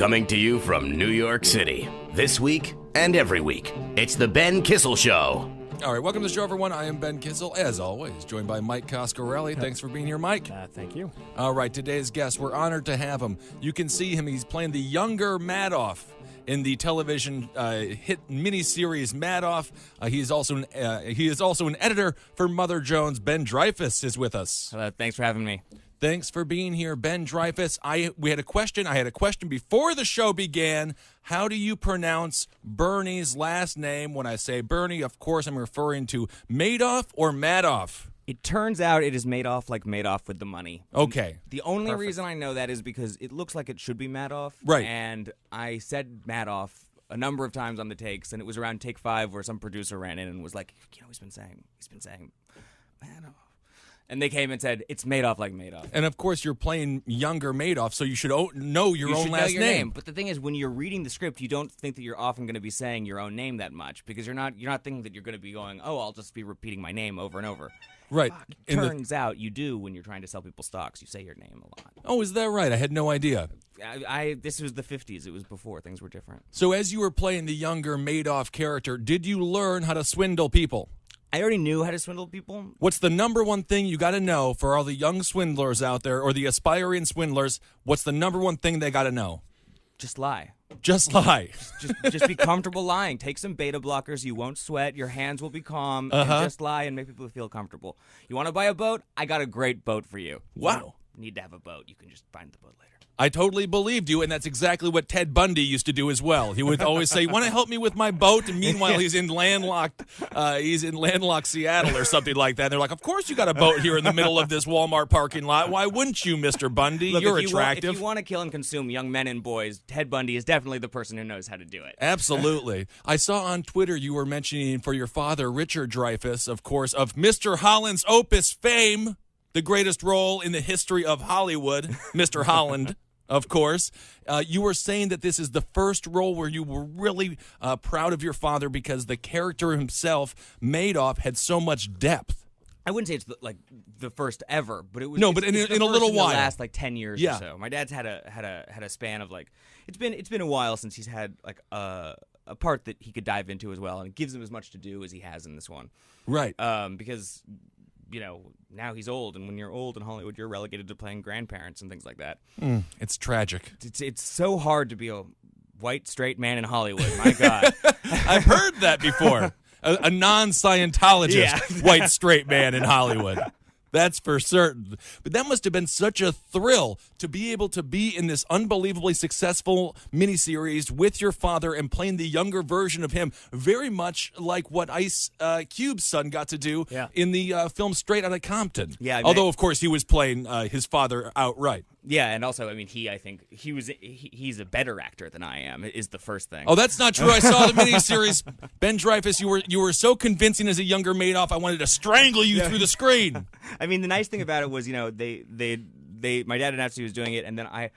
Coming to you from New York City, this week and every week, it's the Ben Kissel Show. All right, welcome to the show, everyone. I am Ben Kissel, as always, joined by Mike Coscarelli. Thanks for being here, Mike. Thank you. All right, today's guest, we're honored to have him. You can see him. He's playing the younger Madoff in the television hit miniseries Madoff. He is also an editor for Mother Jones. Ben Dreyfuss is with us. Hello, thanks for having me. Thanks for being here, Ben Dreyfuss. I had a question before the show began. How do you pronounce Bernie's last name? When I say Bernie, of course, I'm referring to Madoff or Madoff. It turns out it is Madoff, like Madoff with the money. Okay. The only reason I know that is because it looks like it should be Madoff. Right. And I said Madoff a number of times on the takes, and it was around take 5 where some producer ran in and was like, you know, he's been saying Madoff. And they came and said, it's Madoff like Madoff. And, of course, you're playing younger Madoff, so you should know your own last name. But the thing is, when you're reading the script, you don't think that you're often going to be saying your own name that much because you're not thinking that you're going to be going, oh, I'll just be repeating my name over and over. Right. Turns out you do when you're trying to sell people stocks. You say your name a lot. Oh, is that right? I had no idea. This was the 50s. It was before. Things were different. So as you were playing the younger Madoff character, did you learn how to swindle people? I already knew how to swindle people. What's the number one thing you got to know for all the young swindlers out there or the aspiring swindlers? What's the number one thing they got to know? Just lie. Just lie. Just be comfortable lying. Take some beta blockers. You won't sweat. Your hands will be calm. And just lie and make people feel comfortable. You want to buy a boat? I got a great boat for you. Wow. You need to have a boat. You can just find the boat later. I totally believed you, and that's exactly what Ted Bundy used to do as well. He would always say, "You want to help me with my boat?" And meanwhile, he's in landlocked Seattle or something like that. And they're like, "Of course you got a boat here in the middle of this Walmart parking lot. Why wouldn't you, Mr. Bundy? Look, You're if attractive." If you want to kill and consume young men and boys, Ted Bundy is definitely the person who knows how to do it. Absolutely. I saw on Twitter you were mentioning for your father, Richard Dreyfuss, of course, of Mr. Holland's Opus fame, the greatest role in the history of Hollywood, Mr. Holland. Of course. You were saying that this is the first role where you were really proud of your father because the character himself, Madoff, had so much depth. I wouldn't say it's the first ever, but it was. No, but in a little while, the last like 10 years yeah. or so. My dad's had a span of like it's been a while since he's had like a part that he could dive into as well, and it gives him as much to do as he has in this one. Right. Because. You know, now he's old, and when you're old in Hollywood, you're relegated to playing grandparents and things like that. It's tragic. It's so hard to be a white, straight man in Hollywood. My God. I've heard that before. A non-Scientologist white, straight man in Hollywood. That's for certain. But that must have been such a thrill to be able to be in this unbelievably successful miniseries with your father and playing the younger version of him, very much like what Ice Cube's son got to do in the film Straight Outta Compton. Yeah, although, of course, he was playing his father outright. Yeah, and also, I mean, I think he's a better actor than I am, is the first thing. Oh, that's not true. I saw the miniseries. Ben Dreyfuss, you were so convincing as a younger Madoff, I wanted to strangle you through the screen. I mean, the nice thing about it was, you know, my dad announced he was doing it, and then I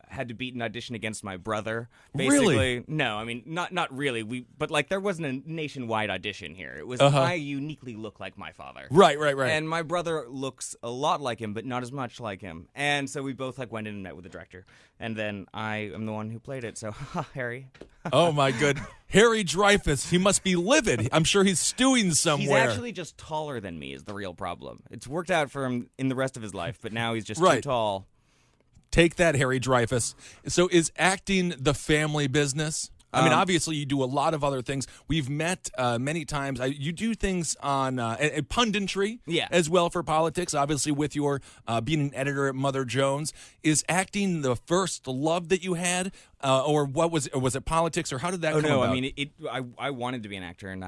had to beat an audition against my brother. Basically, really? No, I mean, not really. But like, there wasn't a nationwide audition here. It was I uniquely look like my father. Right. And my brother looks a lot like him, but not as much like him. And so we both like went in and met with the director. And then I am the one who played it. So, Harry. Oh my good, Harry Dreyfuss. He must be livid. I'm sure he's stewing somewhere. He's actually just taller than me. Is the real problem. It's worked out for him in the rest of his life, but now he's just too tall. Take that, Harry Dreyfuss. So is acting the family business? I mean, obviously, you do a lot of other things. We've met many times. You do things on punditry as well for politics, obviously, with your being an editor at Mother Jones. Is acting the first love that you had? Or what was it politics, or how did that come about? I mean, I wanted to be an actor, and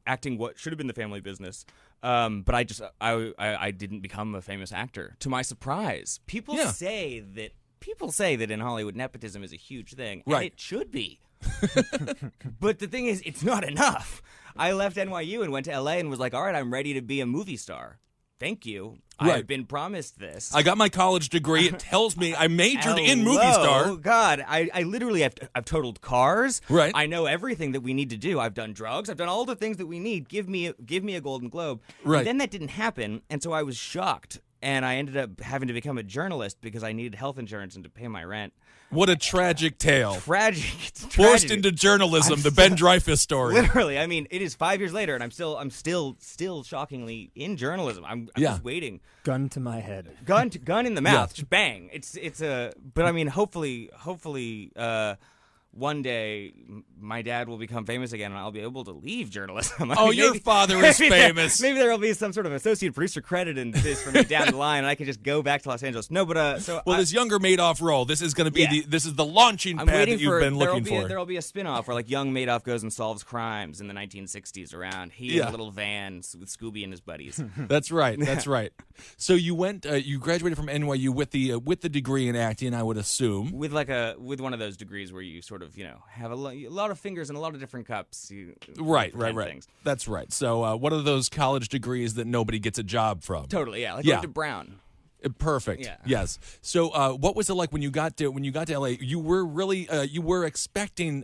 acting what should have been the family business. But I didn't become a famous actor. To my surprise, people say that in Hollywood nepotism is a huge thing, and it should be. But the thing is, it's not enough. I left NYU and went to LA and was like, all right, I'm ready to be a movie star. Thank you. Right. I've been promised this. I got my college degree. It tells me I majored in movie star. Oh, God. I literally I've totaled cars. Right. I know everything that we need to do. I've done drugs. I've done all the things that we need. Give me a Golden Globe. Right. And then that didn't happen, and so I was shocked. and I ended up having to become a journalist because I needed health insurance and to pay my rent. What a tragic tale. Tragic. Forced into journalism, the Ben Dreyfuss story. Literally, I mean, it is 5 years later, and I'm still shockingly in journalism. I'm just waiting. Gun to my head. Gun in the mouth. Yeah. Just bang. But I mean, hopefully, one day my dad will become famous again, and I'll be able to leave journalism. Your father is famous. Maybe there will be some sort of associate producer credit in this for me down the line, and I can just go back to Los Angeles. No, but this younger Madoff role, this is going to be this is the launching pad that you've been looking for. There will be a spin-off where like young Madoff goes and solves crimes in the 1960s around he in a little van with Scooby and his buddies. That's right. That's right. So you graduated from NYU with the degree in acting, I would assume. With one of those degrees where you sort of have a lot of fingers in a lot of different cups. Right. Things. That's right. So one of those college degrees that nobody gets a job from. Totally, yeah. Like to Brown. Perfect. Yeah. Yes. So, what was it like when you got to LA? You were really you were expecting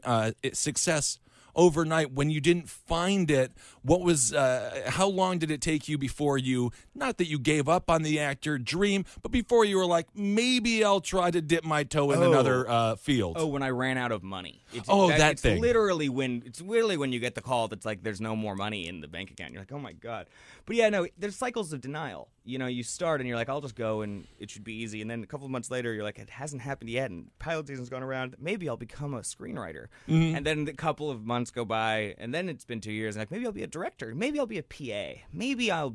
success overnight. When you didn't find it, what was how long did it take you before you, not that you gave up on the actor dream, but before you were like, maybe I'll try to dip my toe in another field? Oh, when I ran out of money. It's thing. It's literally when you get the call that's like there's no more money in the bank account. You're like, oh my God. But yeah, no, there's cycles of denial. You start and you're like, I'll just go and it should be easy. And then a couple of months later, you're like, it hasn't happened yet. And pilot season's gone around. Maybe I'll become a screenwriter. Mm-hmm. And then a couple of months go by, and then it's been 2 years. And like, maybe I'll be a director. Maybe I'll be a PA. Maybe I'll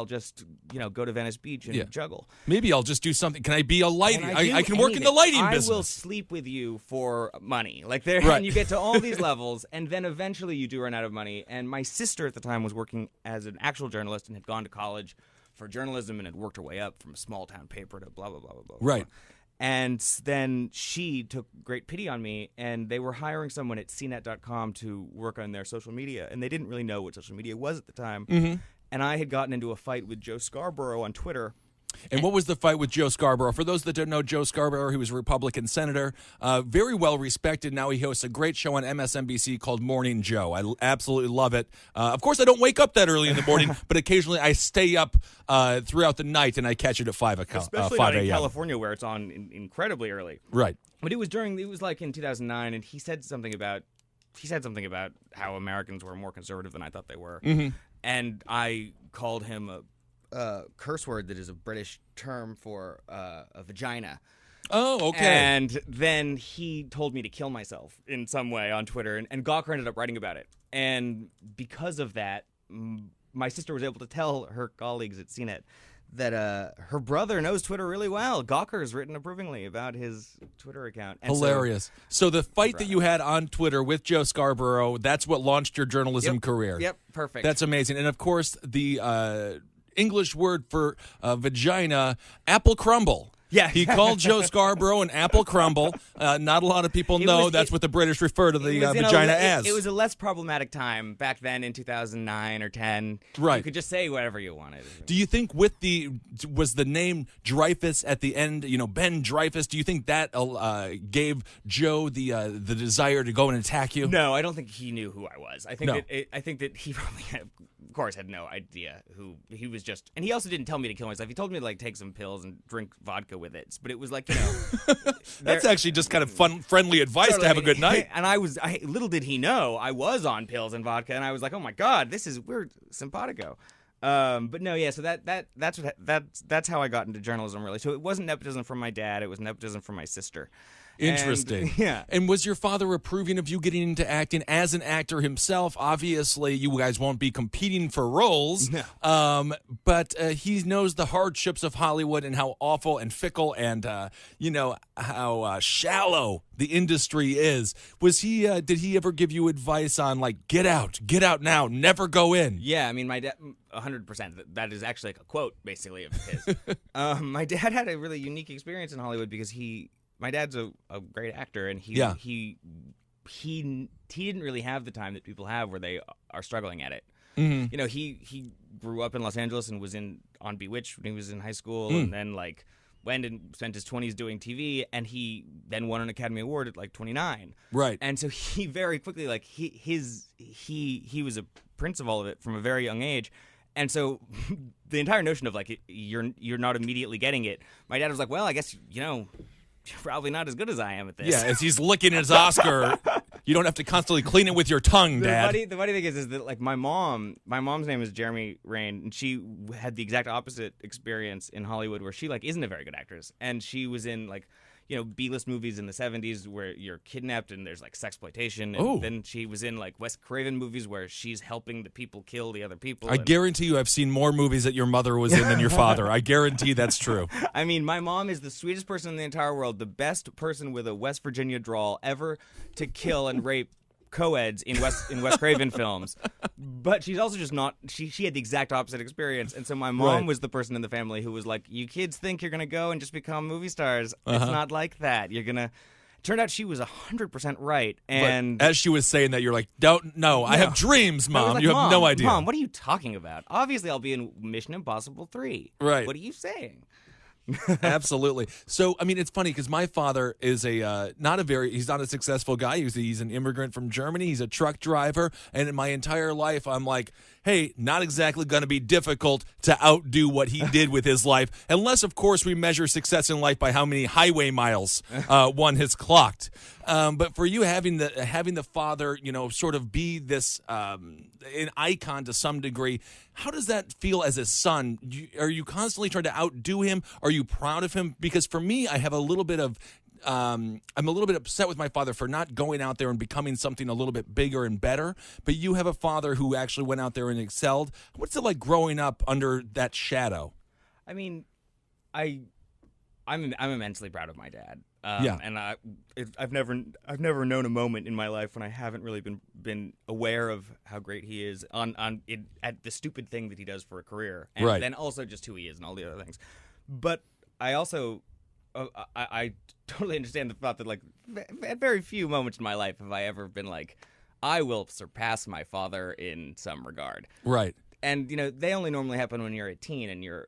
just go to Venice Beach and juggle. Maybe I'll just do something. Can I be a lighting? I can work in the lighting business. I will sleep with you for money. And you get to all these levels, and then eventually you do run out of money. And my sister at the time was working as an actual journalist and had gone to college for journalism and had worked her way up from a small town paper to blah blah blah blah blah. Right. And then she took great pity on me, and they were hiring someone at cnet.com to work on their social media, and they didn't really know what social media was at the time. Mm-hmm. And I had gotten into a fight with Joe Scarborough on Twitter. And what was the fight with Joe Scarborough? For those that don't know, Joe Scarborough, he was a Republican senator, very well respected. Now he hosts a great show on MSNBC called Morning Joe. I absolutely love it. Of course, I don't wake up that early in the morning, but occasionally I stay up throughout the night and I catch it at 5 o'clock. Especially not in California, where it's on incredibly early. Right. But it was like in 2009, and he said something about how Americans were more conservative than I thought they were. Mm-hmm. And I called him a curse word that is a British term for a vagina. Oh, okay. And then he told me to kill myself in some way on Twitter, and Gawker ended up writing about it. And because of that, my sister was able to tell her colleagues at CNET that her brother knows Twitter really well. Gawker has written approvingly about his Twitter account. And hilarious. So the fight that you had on Twitter with Joe Scarborough, that's what launched your journalism career. Yep, perfect. That's amazing. And, of course, the English word for vagina, apple crumble. Yeah. He called Joe Scarborough an apple crumble. Not a lot of people know that's what the British refer to the vagina as. It was a less problematic time back then in 2009 or 10. Right. You could just say whatever you wanted. Do you think was the name Dreyfuss at the end, Ben Dreyfuss, do you think that gave Joe the desire to go and attack you? No, I don't think he knew who I was. I think that he probably of course had no idea who he was. And he also didn't tell me to kill myself. He told me to take some pills and drink vodka with it. But it was like, that's actually just kind of fun, friendly advice to have a good night. And little did he know I was on pills and vodka, and I was like, oh my God, we're simpatico. But no, yeah. So that's how I got into journalism, really. So it wasn't nepotism from my dad; it was nepotism from my sister. Interesting. And was your father approving of you getting into acting as an actor himself? Obviously, you guys won't be competing for roles. No. But he knows the hardships of Hollywood and how awful and fickle and how shallow the industry is. Was he? Did he ever give you advice on get out now, never go in? Yeah, I mean, my dad, 100%. That is actually a quote, basically, of his. My dad had a really unique experience in Hollywood because my dad's a great actor, and he didn't really have the time that people have where they are struggling at it. Mm-hmm. He grew up in Los Angeles and was on Bewitched when he was in high school, and then went and spent his 20s doing TV, and he then won an Academy Award at 29. Right. And so he very quickly he was a prince of all of it from a very young age. And so the entire notion of like you're not immediately getting it. My dad was like, well, I guess you're probably not as good as I am at this. Yeah, as he's licking his Oscar, you don't have to constantly clean it with your tongue, Dad. The funny thing is that like my mom's name is Jeremy Rain, and she had the exact opposite experience in Hollywood, where she like isn't a very good actress, and she was in like B-list movies in the 70s where you're kidnapped and there's like sexploitation, and then she was in like Wes Craven movies where she's helping the people kill the other people. I guarantee you I've seen more movies that your mother was in than your father. I guarantee that's true. I mean, my mom is the sweetest person in the entire world, the best person with a West Virginia drawl ever to kill and rape co-eds in Wes Craven films, but she's also just not. She had the exact opposite experience, and so my mom was the person in the family who was like, "You kids think you're gonna go and just become movie stars? It's not like that. You're gonna." Turned out she was 100% right, and but as she was saying that, you're like, "Don't know. I have dreams, Mom. Like, you have no idea." Mom, what are you talking about? Obviously, I'll be in Mission Impossible 3. Right? What are you saying? Absolutely. So, I mean, it's funny because my father is he's not a successful guy. He's an immigrant from Germany. He's a truck driver. And in my entire life, I'm like, hey, not exactly going to be difficult to outdo what he did with his life. Unless, of course, we measure success in life by how many highway miles one has clocked. But for you having the father, sort of be this an icon to some degree, how does that feel as a son? Are you constantly trying to outdo him? Are you proud of him? Because for me, I have a little bit of I'm a little bit upset with my father for not going out there and becoming something a little bit bigger and better. But you have a father who actually went out there and excelled. What's it like growing up under that shadow? I mean, I'm immensely proud of my dad. And I've never known a moment in my life when I haven't really been aware of how great he is at the stupid thing that he does for a career, and then also just who he is and all the other things. But I also I totally understand the thought that like at very few moments in my life have I ever been like, I will surpass my father in some regard. Right. And they only normally happen when you're a teen and you're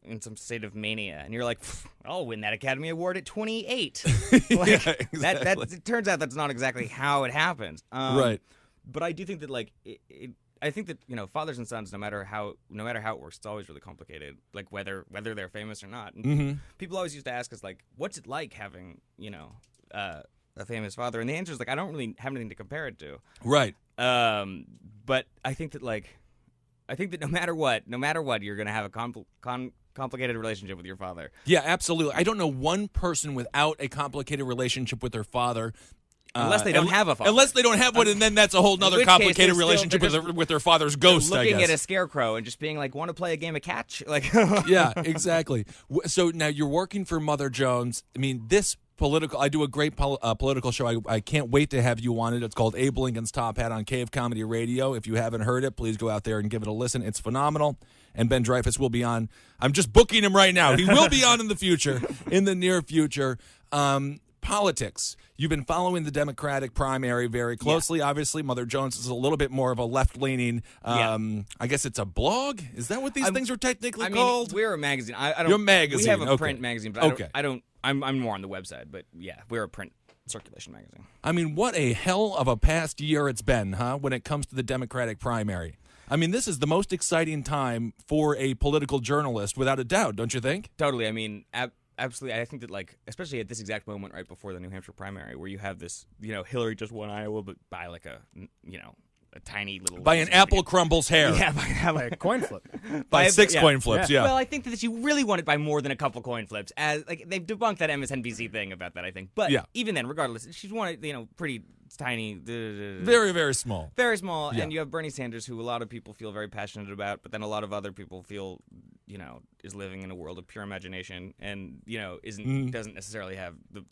in some state of mania, and you're like, I'll win that Academy Award at 28. Like, yeah, exactly. It turns out that's not exactly how it happens. Right. But I do think that like I think that fathers and sons, no matter how it works, it's always really complicated. Like whether they're famous or not. And people always used to ask us like, what's it like having a famous father? And the answer is like, I don't really have anything to compare it to. Right. But I think that no matter what, you're gonna have a complicated relationship with your father. Yeah, absolutely. I don't know one person without a complicated relationship with their father. Unless they don't have a father. Unless they don't have one, and then that's a whole other complicated relationship with their father's ghost, I guess. Looking at a scarecrow and just being like, want to play a game of catch? Like, yeah, exactly. So now you're working for Mother Jones. I mean, I do a great political show. I can't wait to have you on it. It's called Abe Lincoln's Top Hat on Cave Comedy Radio. If you haven't heard it, please go out there and give it a listen. It's phenomenal. And Ben Dreyfuss will be on. I'm just booking him right now. He will be on in the near future. Politics. You've been following the Democratic primary very closely. Yeah. Obviously, Mother Jones is a little bit more of a left-leaning. I guess it's a blog. Is that what these things are technically called? We're a magazine. You're a magazine. We have a print magazine, but I'm more on the website. But yeah, we're a print circulation magazine. I mean, what a hell of a past year it's been, huh? When it comes to the Democratic primary. I mean, this is the most exciting time for a political journalist, without a doubt, don't you think? Totally. I mean, absolutely. I think that, like, especially at this exact moment right before the New Hampshire primary, where you have this, Hillary just won Iowa, but by like a tiny little... By an apple crumbles hair. Yeah, by a coin flip. by 6 coin flips, yeah. Well, I think that you really want it by more than a couple coin flips. As like they've debunked that MSNBC thing about that, I think. But even then, regardless, she's won it, pretty tiny. Very, very small. Very small. Yeah. And you have Bernie Sanders, who a lot of people feel very passionate about, but then a lot of other people feel, is living in a world of pure imagination and, doesn't necessarily have the...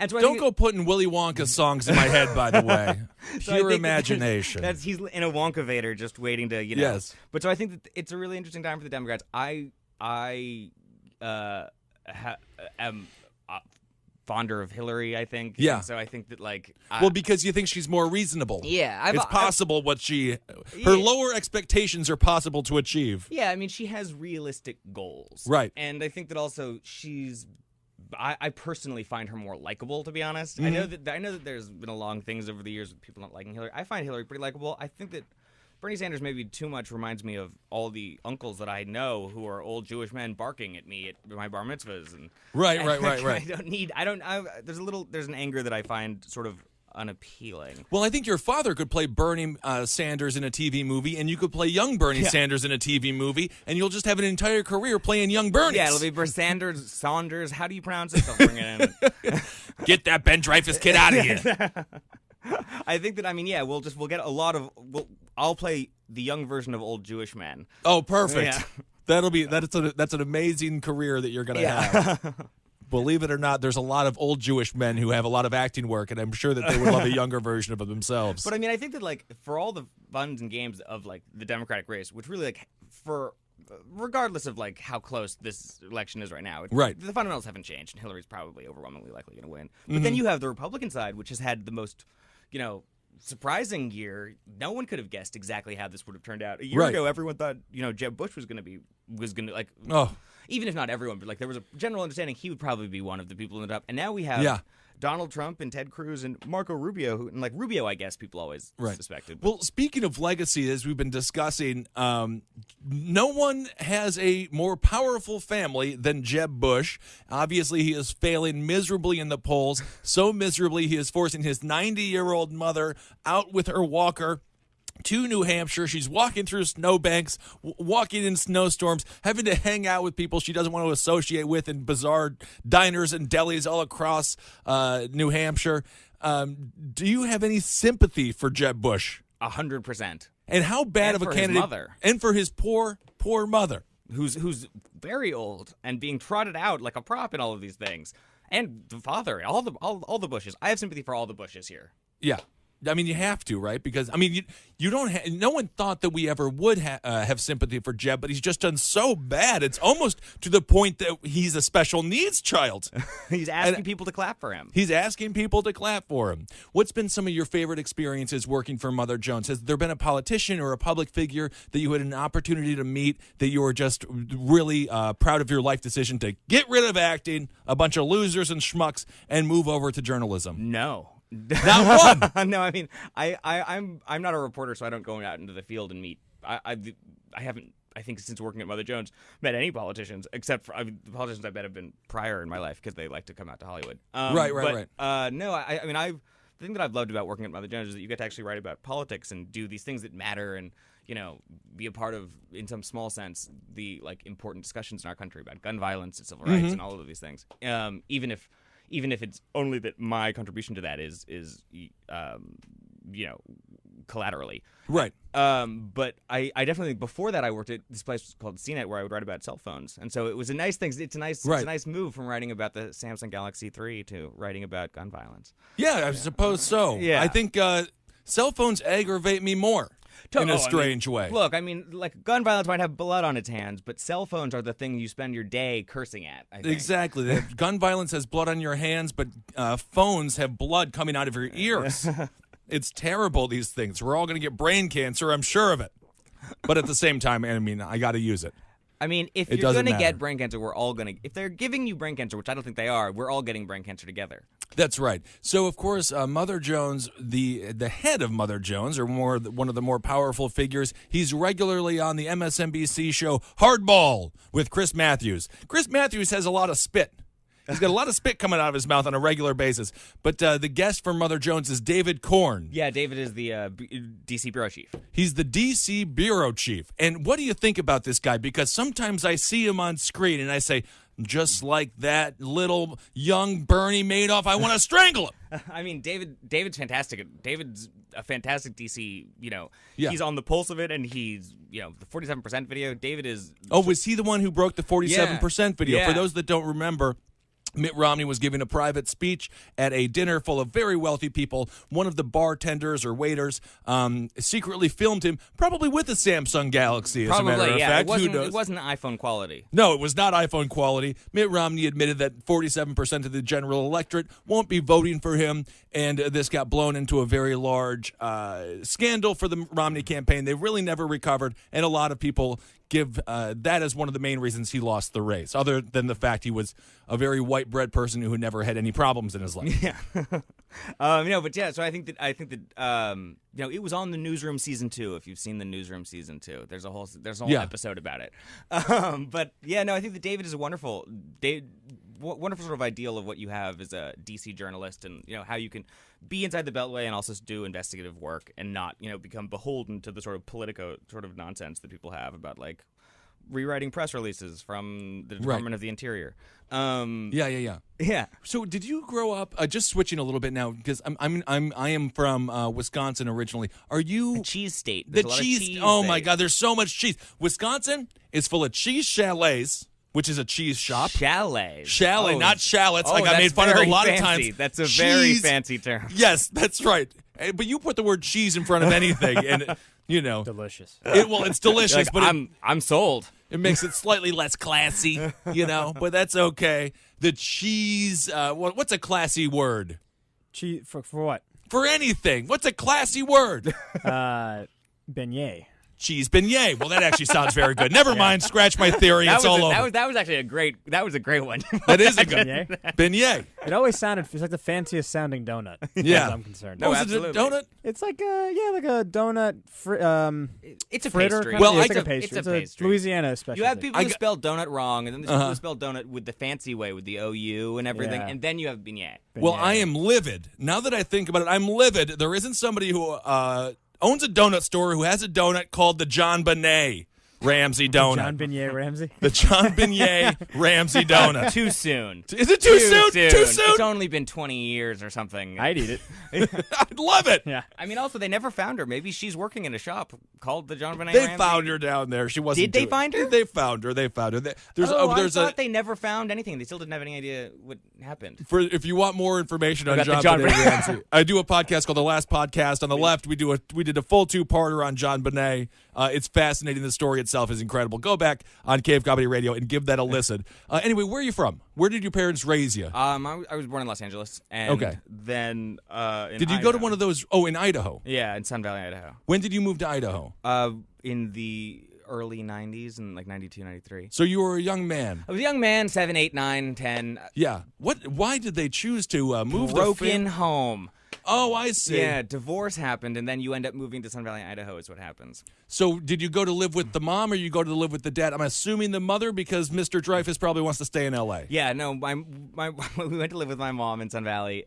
And so don't go putting Willy Wonka songs in my head, by the way. Pure imagination. He's in a Wonka-vator just waiting to, Yes. But so I think that it's a really interesting time for the Democrats. I am fonder of Hillary, I think. Yeah. And so I think that, like... because you think she's more reasonable. Yeah. It's possible her lower expectations are possible to achieve. Yeah, I mean, she has realistic goals. Right. And I think that also I personally find her more likable, to be honest. Mm-hmm. I know that there's been a long things over the years with people not liking Hillary. I find Hillary pretty likable. I think that Bernie Sanders maybe too much reminds me of all the uncles that I know who are old Jewish men barking at me at my bar mitzvahs. And Right. There's an anger that I find sort of unappealing. Well, I think your father could play Bernie Sanders in a TV movie, and you could play young Bernie Sanders in a TV movie, and you'll just have an entire career playing young Bernie. Yeah, it'll be Saunders. How do you pronounce it? They'll bring it in. Get that Ben Dreyfuss kid out of here. I think that we'll get a lot of. I'll play the young version of old Jewish men. Oh, perfect. Yeah. That's an amazing career that you're going to have. Believe it or not, there's a lot of old Jewish men who have a lot of acting work, and I'm sure that they would love a younger version of themselves. But I mean, I think that like for all the fun and games of like the Democratic race, which really like for regardless of like how close this election is right now, right, the fundamentals haven't changed, and Hillary's probably overwhelmingly likely going to win. But then you have the Republican side, which has had the most, surprising year. No one could have guessed exactly how this would have turned out. A year ago, everyone thought, Jeb Bush was going to like, even if not everyone, but like there was a general understanding he would probably be one of the people in the top. And now we have Donald Trump and Ted Cruz and Marco Rubio, and like Rubio, I guess people always suspected. Well, speaking of legacy, as we've been discussing, no one has a more powerful family than Jeb Bush. Obviously, he is failing miserably in the polls, so miserably he is forcing his 90-year-old mother out with her walker to New Hampshire. She's walking through snowbanks, walking in snowstorms, having to hang out with people she doesn't want to associate with in bizarre diners and delis all across New Hampshire. Do you have any sympathy for Jeb Bush? 100%. And how bad of a candidate? His mother. And for his poor mother, who's very old and being trotted out like a prop in all of these things. And the father, all the Bushes. I have sympathy for all the Bushes here. Yeah. I mean, you have to, right? Because, I mean, you don't no one thought that we ever would have sympathy for Jeb, but he's just done so bad. It's almost to the point that he's a special needs child. He's asking people to clap for him. He's asking people to clap for him. What's been some of your favorite experiences working for Mother Jones? Has there been a politician or a public figure that you had an opportunity to meet that you were just really proud of your life decision to get rid of acting, a bunch of losers and schmucks, and move over to journalism? No. Not one. No, I mean, I'm not a reporter, so I don't go out into the field and meet. I haven't, I think, since working at Mother Jones, met any politicians except for the politicians I bet have been prior in my life because they like to come out to Hollywood. Right. No, I mean, the thing that I've loved about working at Mother Jones is that you get to actually write about politics and do these things that matter and be a part of, in some small sense, the like important discussions in our country about gun violence and civil rights and all of these things. Even if it's only that my contribution to that is collaterally. Right. But I definitely, before that, I worked at this place called CNET where I would write about cell phones. And so it was a nice thing. It's a nice move from writing about the Samsung Galaxy 3 to writing about gun violence. Yeah, I suppose so. Yeah. I think cell phones aggravate me more. In a strange way. Look, I mean, like gun violence might have blood on its hands, but cell phones are the thing you spend your day cursing at. I think. Exactly. Gun violence has blood on your hands, but phones have blood coming out of your ears. It's terrible, these things. We're all going to get brain cancer, I'm sure of it. But at the same time, I mean, I got to use it. I mean, if you're going to get brain cancer, we're all going to... If they're giving you brain cancer, which I don't think they are, we're all getting brain cancer together. That's right. So, of course, Mother Jones, the head of Mother Jones, or one of the more powerful figures, he's regularly on the MSNBC show Hardball with Chris Matthews. Chris Matthews has a lot of spit. He's got a lot of spit coming out of his mouth on a regular basis. But the guest for Mother Jones is David Korn. Yeah, David is the D.C. bureau chief. He's the D.C. bureau chief. And what do you think about this guy? Because sometimes I see him on screen and I say, just like that little young Bernie Madoff, I want to strangle him. I mean, David's fantastic. David's a fantastic DC, He's on the pulse of it, and he's, the 47% video. David is... Oh, was he the one who broke the 47% video? Yeah. For those that don't remember... Mitt Romney was giving a private speech at a dinner full of very wealthy people. One of the bartenders or waiters secretly filmed him, probably with a Samsung Galaxy, as a matter of fact. It wasn't iPhone quality. No, it was not iPhone quality. Mitt Romney admitted that 47% of the general electorate won't be voting for him, and this got blown into a very large scandal for the Romney campaign. They really never recovered, and a lot of people give that as one of the main reasons he lost the race, other than the fact he was a very white bread person who never had any problems in his life. Yeah. But yeah, so I think that it was on the Newsroom season 2. If you've seen the Newsroom season 2, there's a whole episode about it. But yeah, no, I think that David is a wonderful sort of ideal of what you have as a DC journalist, and how you can be inside the Beltway and also do investigative work and not become beholden to the sort of Politico sort of nonsense that people have about like rewriting press releases from the Department of the Interior. Yeah. So did you grow up? Just switching a little bit now because I am from Wisconsin originally. Are you a cheese state? The cheese. Oh my God, there's so much cheese. Wisconsin is full of cheese chalets, which is a cheese shop. Chalet, not shallots. Like I made fun of a lot of times. That's a very fancy term. Yes, that's right. But you put the word cheese in front of anything, and delicious. It's delicious, like, but I'm sold. It makes it slightly less classy, but that's okay. The cheese. What's a classy word? Cheese for what? For anything. What's a classy word? Beignet. Cheese beignet. Well, that actually sounds very good. Never mind. Scratch my theory. It's all over. That was actually a great one. That is a good beignet. It always sounded. It's like the fanciest sounding donut. Yeah, as I'm concerned. No, is it a donut? It's like a donut. It's a fritter. pastry. Well, it's like a pastry. It's a pastry. Louisiana specialty. You have people who spell donut wrong, and then there's people who spell donut with the fancy way, with the OU and everything, and then you have beignet. Well, I am livid. Now that I think about it, I'm livid. There isn't somebody who owns a donut store who has a donut called the John Benet Ramsey donut. John Beignet Ramsey? The John Beignet Ramsey donut. Too soon. Is it too soon? Too soon? It's only been 20 years or something. I'd eat it. I'd love it. Yeah. I mean, also, they never found her. Maybe she's working in a shop called the John Benet They Ramsey. found her down there. She wasn't. Did they find her? They found her. I thought they never found anything. They still didn't have any idea what happened. If you want more information on About John the Benet Ramsey, I do a podcast called The Last Podcast. On the left, we did a full 2-parter on John Benet. It's fascinating. The story itself is incredible. Go back on Cave Comedy Radio and give that a listen. Anyway, where are you from? Where did your parents raise you? I was born in Los Angeles. And then did you go to one of those? Oh, in Idaho. Yeah, in Sun Valley, Idaho. When did you move to Idaho? In the early 90s, in like 92, 93. So you were a young man. I was a young man, 7, 8, 9, 10. Yeah. Why did they choose to move? Broken home. Oh, I see. Yeah, divorce happened, and then you end up moving to Sun Valley, Idaho is what happens. So did you go to live with the mom, or you go to live with the dad? I'm assuming the mother, because Mr. Dreyfuss probably wants to stay in L.A. Yeah, no, we went to live with my mom in Sun Valley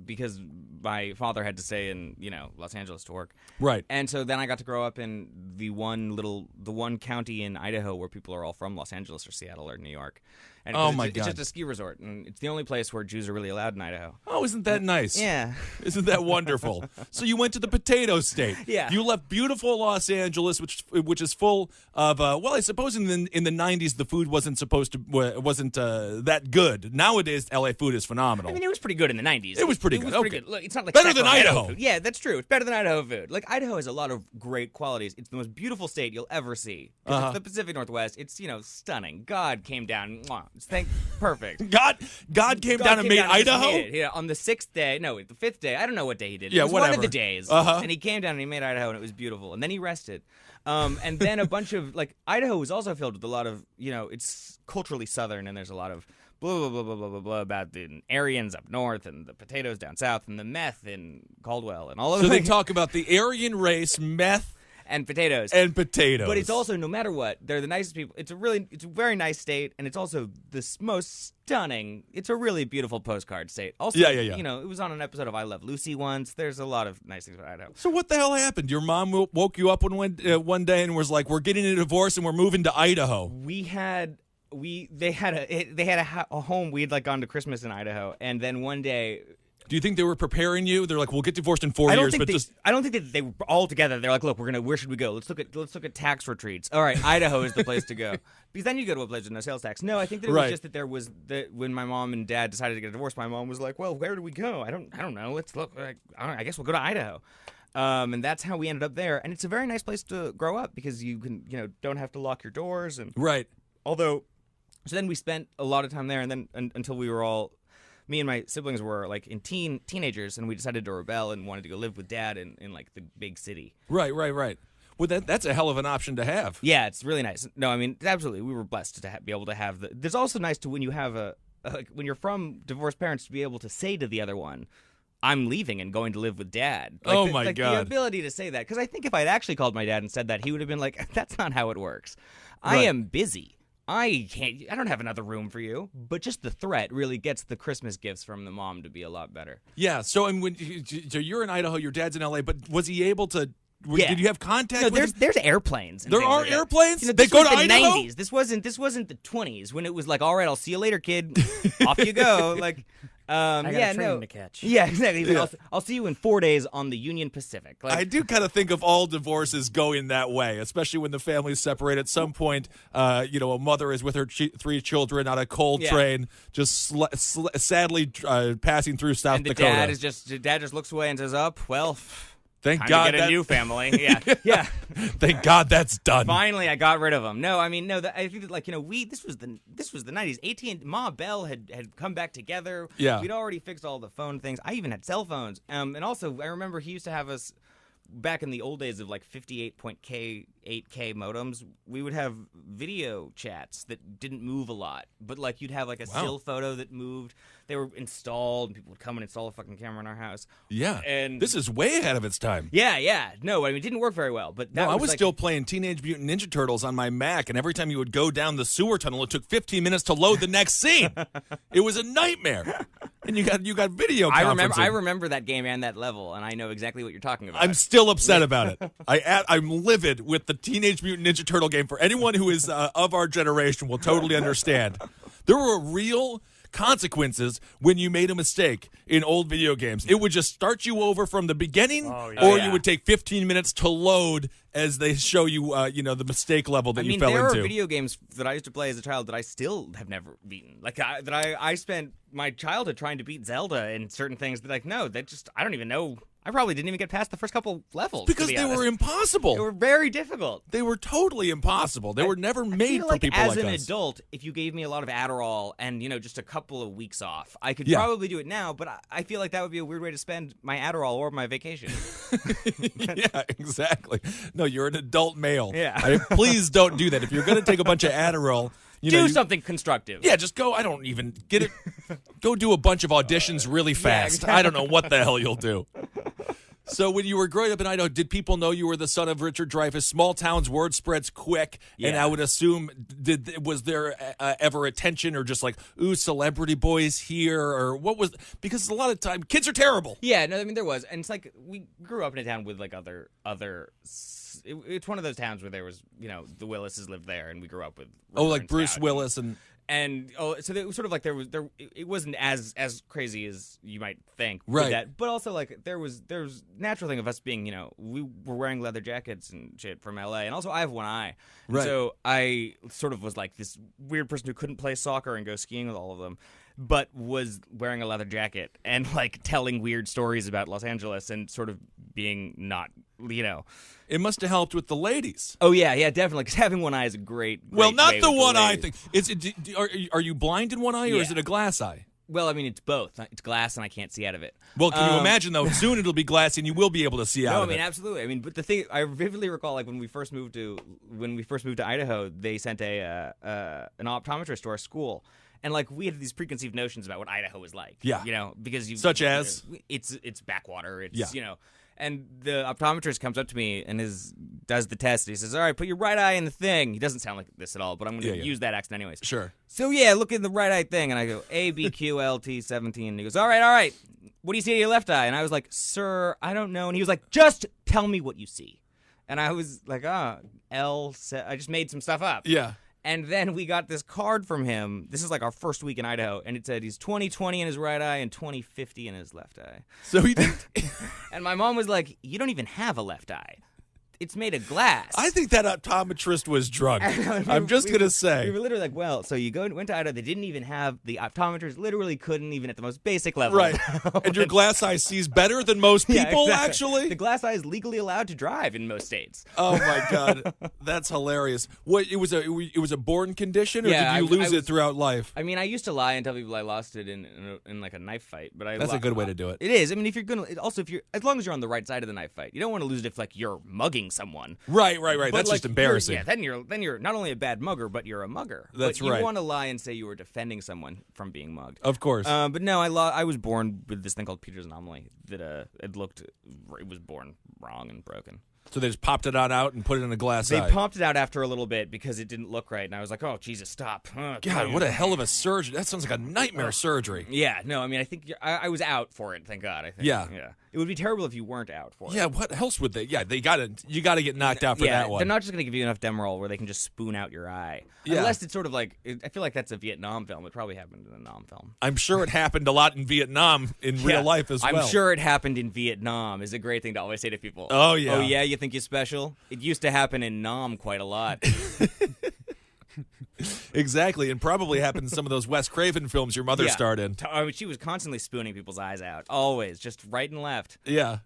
because my father had to stay in, Los Angeles to work. Right. And so then I got to grow up in the one county in Idaho where people are all from Los Angeles or Seattle or New York. And it's just a ski resort, and it's the only place where Jews are really allowed in Idaho. Oh, isn't that nice? Yeah. Isn't that wonderful? So you went to the potato state. Yeah. You left beautiful Los Angeles, which is full of I suppose in the 90s the food wasn't that good. Nowadays LA food is phenomenal. I mean, it was pretty good in the 90s. It was pretty good. Pretty good. Look, it's not like better than Idaho food. Yeah, that's true. It's better than Idaho food. Like, Idaho has a lot of great qualities. It's the most beautiful state you'll ever see. It's the Pacific Northwest. It's, stunning. God came down. It's perfect. God came down and made Idaho? Yeah, on the 6th day. No, the 5th day. I don't know what day he did. Yeah, it was whatever. one of the days. And he came down and he made Idaho, and it was beautiful. And then he rested. And then a bunch of, Idaho was also filled with a lot of, it's culturally southern, and there's a lot of blah, blah, blah, blah, blah, blah, blah about the Aryans up north and the potatoes down south and the meth in Caldwell and all of that. So they talk about the Aryan race, meth, and potatoes. But it's also, no matter what, they're the nicest people. It's a very nice state, and it's also the most stunning. It's a really beautiful postcard state. Also, yeah. It was on an episode of I Love Lucy once. There's a lot of nice things about Idaho. So what the hell happened? Your mom woke you up one day and was like, "We're getting a divorce and we're moving to Idaho." They had a home. We had gone to Christmas in Idaho, and then one day. Do you think they were preparing you? They're like, we'll get divorced in 4 years, I don't think that they were all together. They're like, look, where should we go? Let's look at tax retreats. All right, Idaho is the place to go, because then you go to a place with no sales tax. No, I think that it was just that there was when my mom and dad decided to get a divorce, my mom was like, well, where do we go? I don't know. Let's look. I guess we'll go to Idaho. And that's how we ended up there. And it's a very nice place to grow up because you can, don't have to lock your doors. And right. So then we spent a lot of time there, and then until we were all. Me and my siblings were teenagers, and we decided to rebel and wanted to go live with dad in the big city. Right. Well, that's a hell of an option to have. Yeah, it's really nice. No, I mean, absolutely, we were blessed to be able to have There's also nice to when you have when you're from divorced parents to be able to say to the other one, I'm leaving and going to live with Dad. My God. The God. ability to say that. Because I think if I'd actually called my dad and said that, he would have been like, that's not how it works. I Right. am busy. I don't have another room for you. But just the threat really gets the Christmas gifts from the mom to be a lot better. Yeah. So, and so you're in Idaho, your dad's in LA, but was he able to? Yeah. Did you have contact? No, with him? there's airplanes. And There things are like that. airplanes? You know, They this go was to the Idaho? 90s. This wasn't the 20s when it was like, all right, I'll see you later, kid. Off you go. Like, I got a train to catch. Yeah, exactly. Yeah. I'll see you in 4 days on the Union Pacific. Like, I do kind of think of all divorces going that way, especially when the families separate. At some point, a mother is with her 3 children on a coal Yeah. train, just sadly passing through South and the Dakota. dad just looks away and says, "Up, well, Thank time God to get a new family." Yeah, yeah. Thank God that's done. Finally, I got rid of him. No, I mean, no. I think that, this was the 90s. AT&T, Ma Bell had come back together. Yeah. We'd already fixed all the phone things. I even had cell phones. And also, I remember he used to have us back in the old days of like 58.8K modems. We would have video chats that didn't move a lot, but like you'd have like a still photo that moved. They were installed, and people would come and install a fucking camera in our house. Yeah, And this is way ahead of its time. Yeah. No, I mean, it didn't work very well. But that No, I was like, still playing Teenage Mutant Ninja Turtles on my Mac, and every time you would go down the sewer tunnel, it took 15 minutes to load the next scene. It was a nightmare. And you got video conferencing. I remember that game and that level, and I know exactly what you're talking about. I'm still upset about it. I'm livid with the Teenage Mutant Ninja Turtle game. For anyone who is of our generation will totally understand. There were real consequences when you made a mistake in old video games. It would just start you over from the beginning, or you would take 15 minutes to load as they show you, the mistake level that you fell there into. are video games that I used to play as a child that I still have never beaten. Like I spent my childhood trying to beat Zelda and certain things that I don't even know. I probably didn't even get past the first couple levels because to be they honest. were impossible. They were very difficult. They were totally impossible. They were never made I feel for like people as like an us. adult, if you gave me a lot of Adderall and just a couple of weeks off, I could Yeah. probably do it now. But I feel like that would be a weird way to spend my Adderall or my vacation. Yeah, exactly. No, you're an adult male. Yeah. Please don't do that. If you're going to take a bunch of Adderall, Do something constructive. Yeah, just go. I don't even get it. Go do a bunch of auditions really fast. exactly. I don't know what the hell you'll do. So when you were growing up in Idaho, did people know you were the son of Richard Dreyfuss? Small towns, word spreads quick, and Yeah. I would assume, was there ever attention or just like, ooh, celebrity boys here, or what was? Because a lot of time, kids are terrible. Yeah, no, I mean there was, and it's like we grew up in a town with like other. It's one of those towns where there was, the Willises lived there, and we grew up with. Oh, River like and Bruce Scout. Willis and. So it was sort of like it wasn't as crazy as you might think, with Right. that, but also like there was natural thing of us being, we were wearing leather jackets and shit from LA, and also I have one eye, and Right. so I sort of was like this weird person who couldn't play soccer and go skiing with all of them, but was wearing a leather jacket and like telling weird stories about Los Angeles and sort of being not, It must have helped with the ladies. Oh yeah, definitely. Because having one eye is a great Well, not way the with one eye ladies. thing. Are you blind in one eye, or is Yeah. it a glass eye? Well, I mean, it's both. It's glass, and I can't see out of it. Well, can you imagine though? Soon it'll be glass, and you will be able to see out No, of I mean it. absolutely. I mean, but the thing I vividly recall, like when we first moved to Idaho, they sent an optometrist to our school, and like we had these preconceived notions about what Idaho is like. Yeah. Because Such as? it's backwater. It's Yeah. And the optometrist comes up to me and does the test. He says, "All right, put your right eye in the thing." He doesn't sound like this at all, but I'm going to Yeah. use that accent anyways. Sure. So yeah, look in the right eye thing, and I go ABQLT17. And he goes, all right. What do you see in your left eye? And I was like, sir, I don't know. And he was like, just tell me what you see. And I was like, L. I just made some stuff up. Yeah. And then we got this card from him. This is like our first week in Idaho, and it said he's 20/20 in his right eye and 20/50 in his left eye. So he didn't. And my mom was like, you don't even have a left eye. It's made of glass. I think that optometrist was drunk. I'm just going to say. We were literally like, well, so you went to Idaho. They didn't even have, the optometrist literally couldn't even at the most basic level. Right. And your glass eye sees better than most Yeah, people, exactly. actually? The glass eye is legally allowed to drive in most states. Oh, my God. That's hilarious. What, it was a born condition, or Yeah, did you I lose it was- throughout life? I mean, I used to lie and tell people I lost it in like a knife fight, but That's a good way to do it. It is. I mean, if you're as long as you're on the right side of the knife fight, you don't want to lose it if like you're mugging someone. Right. But, That's just embarrassing. Then you're not only a bad mugger, but you're a mugger. That's but right. You want to lie and say you were defending someone from being mugged. Of course. But no, I was born with this thing called Peter's anomaly that it was born wrong and broken. So they just popped it out and put it in a glass They eye. popped it out after a little bit because it didn't look right, and I was like, "Oh, Jesus, stop!" God, what a hell of a surgery! That sounds like a nightmare surgery. Yeah, no, I mean, I think I was out for it. Thank God. I think. Yeah. It would be terrible if you weren't out for it. Yeah, what else would they? Yeah, you got to get knocked out for that one. They're not just going to give you enough Demerol where they can just spoon out your eye. Yeah. Unless it's sort of like, I feel like that's a Vietnam film. It probably happened in a Nam film. I'm sure it happened a lot in Vietnam in real life as well. I'm sure it happened in Vietnam is a great thing to always say to people. Oh, yeah. Oh, yeah, you think you're special? It used to happen in Nam quite a lot. Exactly, and probably happened in some of those Wes Craven films your mother starred in. I mean, she was constantly spooning people's eyes out. Always. Just right and left. Yeah.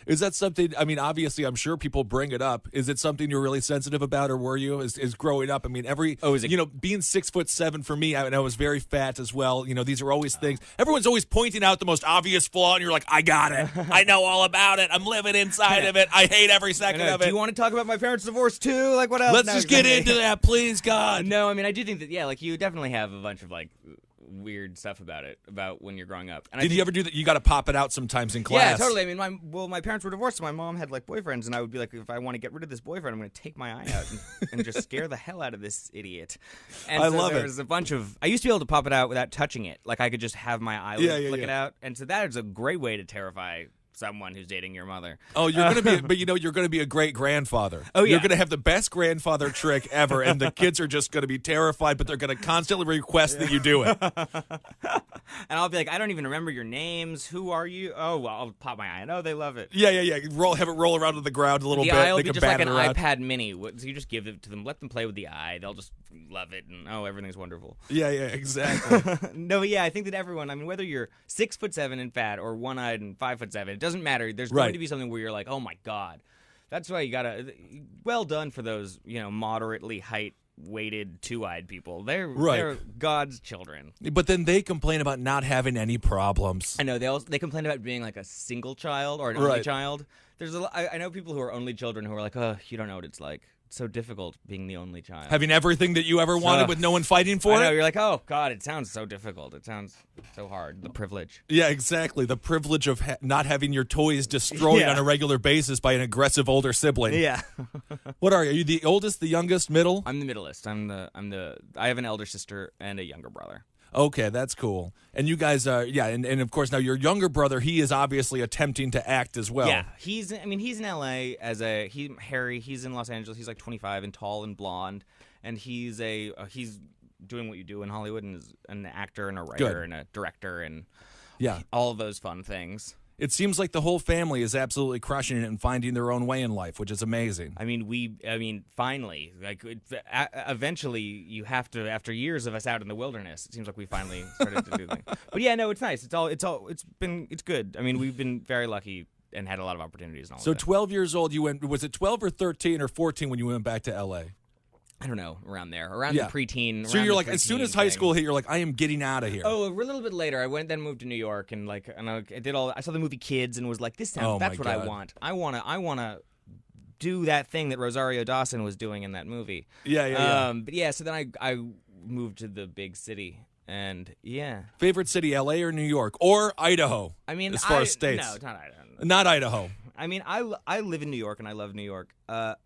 Is that something, I mean, obviously, I'm sure people bring it up. Is it something you're really sensitive about, or were you, is growing up? I mean, being 6'7" for me, I was very fat as well. You know, these are always things. Everyone's always pointing out the most obvious flaw, and you're like, I got it. I know all about it. I'm living inside of it. I hate every second of it. Do you want to talk about my parents' divorce, too? Like, what else? Let's just get into that, please, God. No, I mean, I do think that, like, you definitely have a bunch of, like, weird stuff about when you're growing up. And Did you ever do that? You got to pop it out sometimes in class. Yeah, totally. I mean, my parents were divorced, so my mom had like boyfriends, and I would be like, if I want to get rid of this boyfriend, I'm going to take my eye out and just scare the hell out of this idiot. And I love it. There was a bunch of. I used to be able to pop it out without touching it. Like I could just have my eyelid flick it out, and so that is a great way to terrify someone who's dating your mother. Oh, you're going to be, but you're going to be a great grandfather. Oh, yeah. You're going to have the best grandfather trick ever, and the kids are just going to be terrified, but they're going to constantly request that you do it. And I'll be like, I don't even remember your names. Who are you? Oh, well, I'll pop my eye. Oh, they love it. Yeah. Have it roll around to the ground a little bit. Eye will they be can just like bat an it around. iPad mini. So you just give it to them, let them play with the eye. They'll just love it, and everything's wonderful. Yeah, exactly. No, but yeah, I think that everyone, I mean, whether you're 6'7" and fat or one-eyed and 5'7", it doesn't matter. There's going to be something where you're like, oh my God. That's why you gotta, well done for those, moderately height-weighted, two-eyed people. They're God's children. But then they complain about not having any problems. I know, they complain about being like a single child or an only child. I know people who are only children who are like, oh, you don't know what it's like. So difficult being the only child. Having everything that you ever wanted with no one fighting for I know, it? You're like, oh, God, it sounds so difficult. It sounds so hard. The privilege. Yeah, exactly. The privilege of not having your toys destroyed on a regular basis by an aggressive older sibling. Yeah. What are you? Are you the oldest, the youngest, middle? I'm the middleest. I have an elder sister and a younger brother. Okay, that's cool. And you guys are, and of course now your younger brother, he is obviously attempting to act as well. Yeah, he's in LA Harry, he's in Los Angeles, he's like 25 and tall and blonde, and he's doing what you do in Hollywood and is an actor and a writer and a director and all of those fun things. It seems like the whole family is absolutely crushing it and finding their own way in life, which is amazing. I mean, finally, like eventually, you have to. After years of us out in the wilderness, it seems like we finally started to do things. But yeah, no, it's nice. It's good. I mean, we've been very lucky and had a lot of opportunities and all. So, of that. 12 years old, you went. Was it 12 or 13 or 14 when you went back to LA? I don't know, around there, around the preteen. So you're like, as soon as high school hit, you're like, I am getting out of here. Oh, a little bit later, I moved to New York, and I saw the movie Kids, and was like, that's what I want. I wanna do that thing that Rosario Dawson was doing in that movie. Yeah. But yeah, so then I moved to the big city, and Favorite city, LA or New York or Idaho? I mean, as far as states, no, not Idaho. Not Idaho. I mean, I live in New York, and I love New York.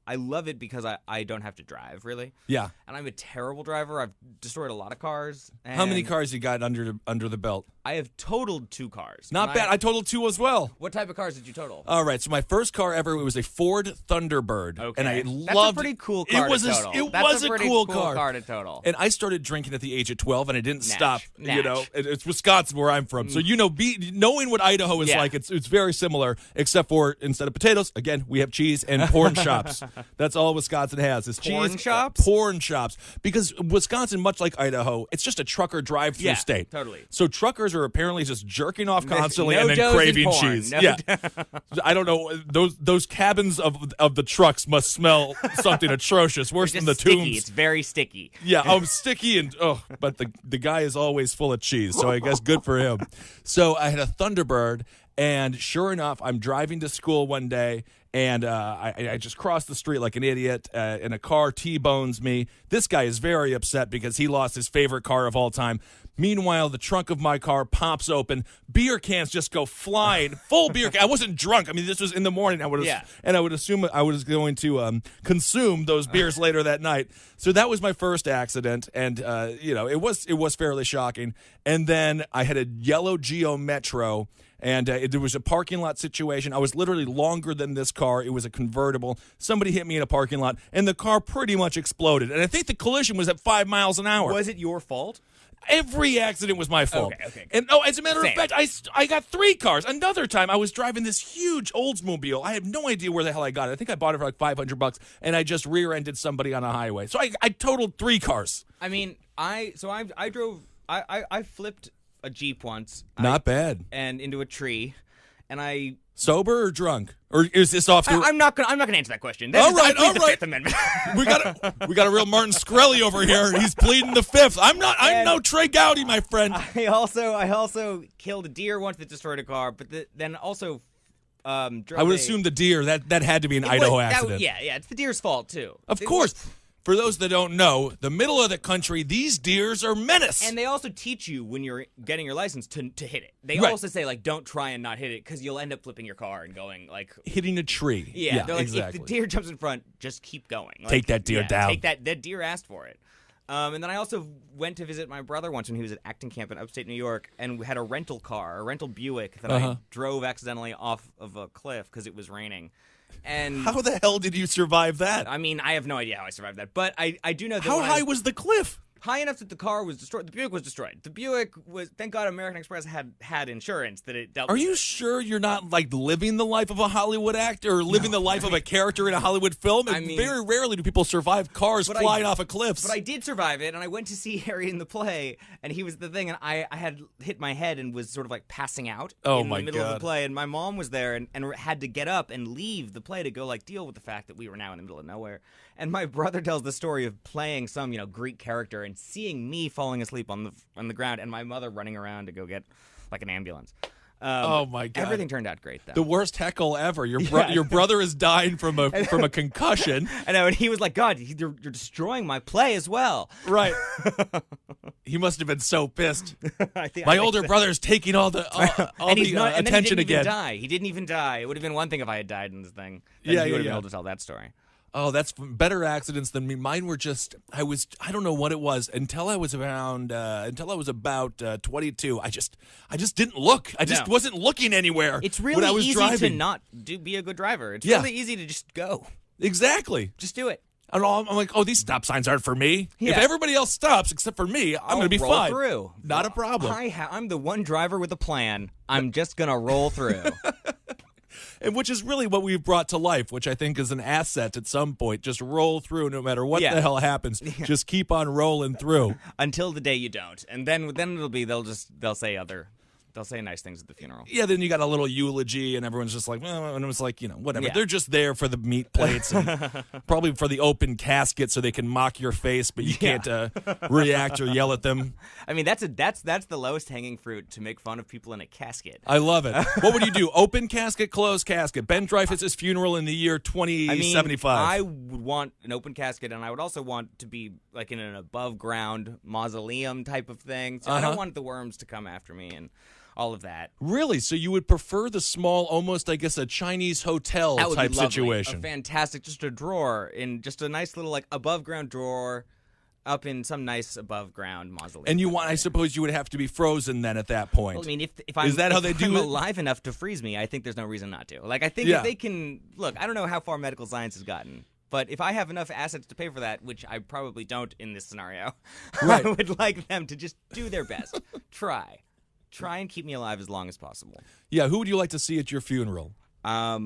I love it because I don't have to drive, really. Yeah. And I'm a terrible driver. I've destroyed a lot of cars. How many cars you got under the belt? I have totaled 2 cars. Not bad. I totaled 2 as well. What type of cars did you total? All right. So my first car ever, it was a Ford Thunderbird. Okay. And I That's loved a pretty cool car it. Was to total. It That's was a pretty cool cool car to total. And I started drinking at the age of 12, and I didn't stop. Natch. You know, it's Wisconsin where I'm from. So knowing what Idaho is like, it's very similar, except for instead of potatoes, again, we have cheese and porn shops. That's all Wisconsin has is porn cheese. Shops? Porn shops. Because Wisconsin, much like Idaho, it's just a trucker drive-through state. Totally. So truckers are apparently just jerking off constantly no and then doughs craving and porn. cheese. No I don't know. Those cabins of the trucks must smell something atrocious, worse than the sticky. tombs. It's very sticky. Yeah, sticky but the guy is always full of cheese, so I guess good for him. So I had a Thunderbird, And sure enough, I'm driving to school one day, and I just crossed the street like an idiot, and a car T-bones me. This guy is very upset because he lost his favorite car of all time. Meanwhile, the trunk of my car pops open. Beer cans just go flying. Full beer can. I wasn't drunk. I mean, this was in the morning. And I would assume I was going to consume those beers later that night. So that was my first accident, and it was fairly shocking. And then I had a yellow Geo Metro. And there was a parking lot situation. I was literally longer than this car. It was a convertible. Somebody hit me in a parking lot, and the car pretty much exploded. And I think the collision was at 5 miles an hour. Was it your fault? Every accident was my fault. Okay. And as a matter of fact, I got 3 cars. Another time, I was driving this huge Oldsmobile. I have no idea where the hell I got it. I think I bought it for like $500, and I just rear-ended somebody on a highway. So I totaled 3 cars. I mean, I flipped a Jeep once. Not bad. And into a tree, and I... Sober or drunk? Or is this off the... I'm not gonna answer that question. All right. The Fifth Amendment. we got a real Martin Shkreli over here. He's pleading the fifth. I'm no Trey Gowdy, my friend. I also killed a deer once that destroyed a car, but then also I would assume the deer that had to be an Idaho accident. It's the deer's fault too. Of course. For those that don't know, the middle of the country, these deers are menace. And they also teach you when you're getting your license to hit it. They also say, like, don't try and not hit it because you'll end up flipping your car and going, like... Hitting a tree. Yeah, they're like, exactly. If the deer jumps in front, just keep going. Like, take that deer down. Take that deer asked for it. And then I also went to visit my brother once when he was at acting camp in upstate New York, and we had a rental Buick that I drove accidentally off of a cliff because it was raining. And how the hell did you survive that? I mean, I have no idea how I survived that, but I do know that how high was the cliff? High enough that the car was destroyed. The Buick was destroyed. The Buick was, thank God, American Express had insurance that it dealt with. Are you sure you're not like living the life of a Hollywood actor or living the life of a character in a Hollywood film? I mean, very rarely do people survive cars flying off of cliffs. But I did survive it, and I went to see Harry in the play, and he was the thing, and I had hit my head and was sort of like passing out in the middle of the play, and my mom was there and had to get up and leave the play to go like deal with the fact that we were now in the middle of nowhere. And my brother tells the story of playing some, Greek character and seeing me falling asleep on the ground and my mother running around to go get like an ambulance. Oh my God! Everything turned out great though. The worst heckle ever. Your brother is dying from a concussion. I know, and he was like, "God, you're destroying my play as well." Right. He must have been so pissed. My older brother's taking all the attention again. He didn't even die. It would have been one thing if I had died in this thing. Then he would have been able to tell that story. Oh, that's better accidents than me. Mine were just, I don't know what it was until I was about 22. I just didn't look. I just wasn't looking anywhere. It's really when I was easy driving. to not be a good driver. It's really easy to just go. Exactly. Just do it. I'm like, oh, these stop signs aren't for me. Yeah. If everybody else stops except for me, I'm going to be roll fine. Through. Not a problem. I'm the one driver with a plan. I'm just going to roll through. And which is really what we've brought to life, which I think is an asset at some point. Just roll through no matter what the hell happens. Just keep on rolling through. Until the day you don't. And then it'll be they'll say nice things at the funeral. Yeah, then you got a little eulogy, and everyone's just like, well, and it was like, whatever. Yeah. They're just there for the meat plates and probably for the open casket so they can mock your face, but you can't react or yell at them. I mean, that's the lowest hanging fruit, to make fun of people in a casket. I love it. What would you do? Open casket, closed casket. Ben Dreyfuss' funeral in the year 2075. I would want an open casket, and I would also want to be like in an above ground mausoleum type of thing. So I don't want the worms to come after me and all of that. Really? So you would prefer the small, almost, I guess, a Chinese hotel type situation? A fantastic, just a drawer in just a nice little like above ground drawer up in some nice above ground mausoleum. And I suppose you would have to be frozen then at that point. Well, I mean, if I'm alive enough to freeze me, I think there's no reation not to. Like, I think if they can look, I don't know how far medical science has gotten. But if I have enough assets to pay for that, which I probably don't in this scenario, I would like them to just do their best. Try and keep me alive as long as possible. Yeah, who would you like to see at your funeral? I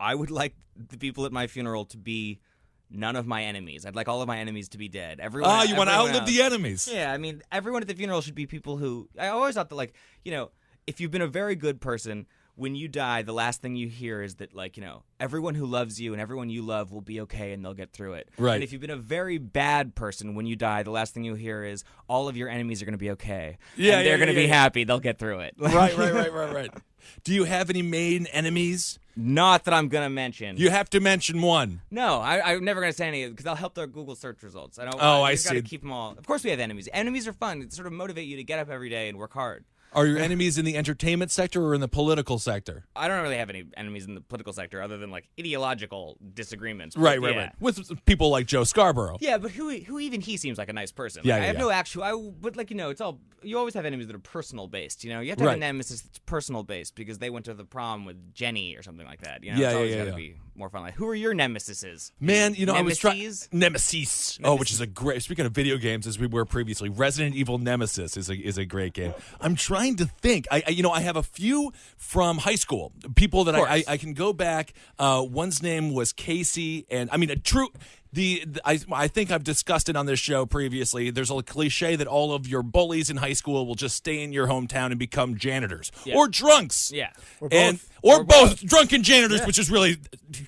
would like the people at my funeral to be none of my enemies. I'd like all of my enemies to be dead. You want to outlive the enemies. Yeah, I mean, everyone at the funeral should be people who... I always thought that, if you've been a very good person, when you die, the last thing you hear is that, like, everyone who loves you and everyone you love will be okay and they'll get through it. Right. And if you've been a very bad person, when you die, the last thing you hear is all of your enemies are going to be okay. Yeah, and they're going to be happy. They'll get through it. Right. Do you have any main enemies? Not that I'm going to mention. You have to mention one. No, I'm never going to say any because I'll help their Google search results. I see. Got to keep them all. Of course we have enemies. Enemies are fun. They sort of motivate you to get up every day and work hard. Are your enemies in the entertainment sector or in the political sector? I don't really have any enemies in the political sector other than like ideological disagreements. Right. With people like Joe Scarborough. Yeah, but who even he seems like a nice person. Yeah, I have no actual. But like it's all you always have enemies that are personal based. You have to have a nemesis that's personal based because they went to the prom with Jenny or something like that. It's always got to be more fun. Like, who are your nemesises? Man, I was trying Nemesis. Oh, which is a great. Speaking of video games, as we were previously, Resident Evil Nemesis is a great game. I'm trying to think. I have a few from high school. People that I can go back. One's name was Casey, and I mean a true. I think I've discussed it on this show previously. There's a cliche that all of your bullies in high school will just stay in your hometown and become janitors or drunks. Yeah, or both drunken janitors, which is really